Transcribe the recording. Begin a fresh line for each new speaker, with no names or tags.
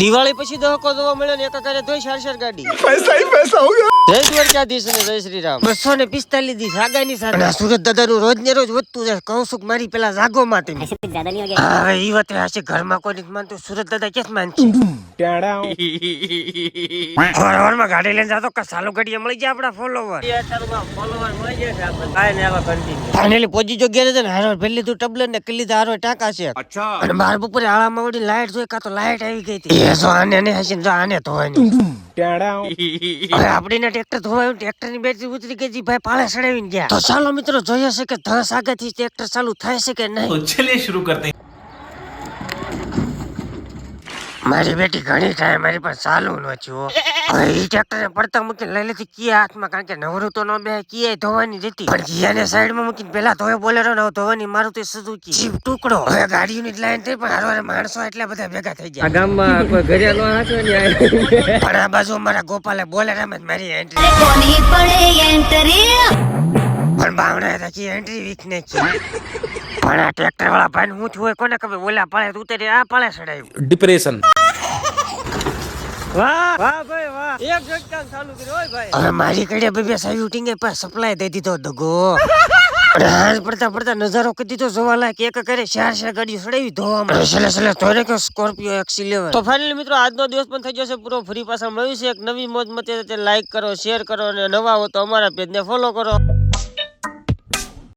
દિવાળી પછી દહકો જોવા મળ્યો ને એક કરે તોય 4 ગાડી
पैसा ही पैसा होगा।
જય દ્વારકાધીશ ને જય શ્રી રામ 245 દી સાગાની સાથે અને સુરત દાદા નું રોજ ને રોજ વધતું જાય કહું છું મારી પેલા જાગો માં તમે હવે ઈ વાત હશે ઘરમાં કોઈ નથી માનતું સુરત દાદા કેસ માનશે માં ગાડી લઈને જાતો કે સાલો ગાડીએ મળી જાય આપડા ફોલોવર મળી જાય ફાઇનલી પહોંચી જો ગયા ને હારો ભેલી તું ટબલર ને કિલ્લી હારો ટાકા છે અને બાર બપોરે આળામાં વળી લાઈટ જોઈ કા તો લાઈટ આવી ગઈ હતી એ જો આને ને હસીને જો આને ધોવાની હવે આપડીને ટ્રેક્ટર ધોવાયું ટ્રેક્ટર ની બેટરી ઉતરી ગઈ ભાઈ પાળે સડાવીને ગયા તો ચાલો મિત્રો જોઈએ છે કે 10 વાગ્યાથી ટ્રેક્ટર ચાલુ થાય છે કે નહીં
तो चलिए शुरू करते हैं।
મારી બેટી ઘણી થાય મારી પાસે ચાલુ ન થયું હવે ઈ ટ્રેક્ટર ને પડતા મૂકીને લઈ લેતી કિયા હાથમાં કારણ કે નવરું તો ન બે કિયા ધોવાની જતી પણ કિયાને સાઈડ માં મૂકીને પેલા ધોવે બોલેરો ને ધોવાની મારુતિ સુઝુકી જીપ ટુકડો હવે ગાડીઓની લાઈન થઈ પણ હારવારે માણસો એટલા બધા ભેગા થઈ ગયા આ ગામમાં કોઈ ઘરે નો હાચો ને પણ આ બાજુ મારા ગોપાલે બોલેરામાં જ મારી એન્ટ્રી
કોની પડે એન્ટ્રી
પણ બાવડા રાખી એન્ટ્રી વીક ને પણ આ ટ્રેક્ટર વાળા ભાઈ હું છું કોને ખબર ઓલા પાળે ઉતરી આ પાળે ચડાવ્યું
डिप्रेशन
વાહ વાહ ભાઈ વાહ એક ઝટકા ચાલુ કર્યો ઓય ભાઈ હવે મારી કડે બે સાયુટિંગ પર સપ્લાય દઈ દીધો દગો હાલ પડતા પડતા નજારો કરી દીધો જોવા લાયક એક કરે 4 ગાડીઓ સડાવી ધોવામાં છેલ્લે તોરે કે સ્કોર્પિયો XC11 તો ફાઇનલી મિત્રો આજનો દિવસ પણ થઈ જશે પૂરો ફરી પાછા મળ્યું છે એક નવી મોજ મતે લાઈક કરો શેર કરો અને નવા હો તો અમારા પેજને ફોલો કરો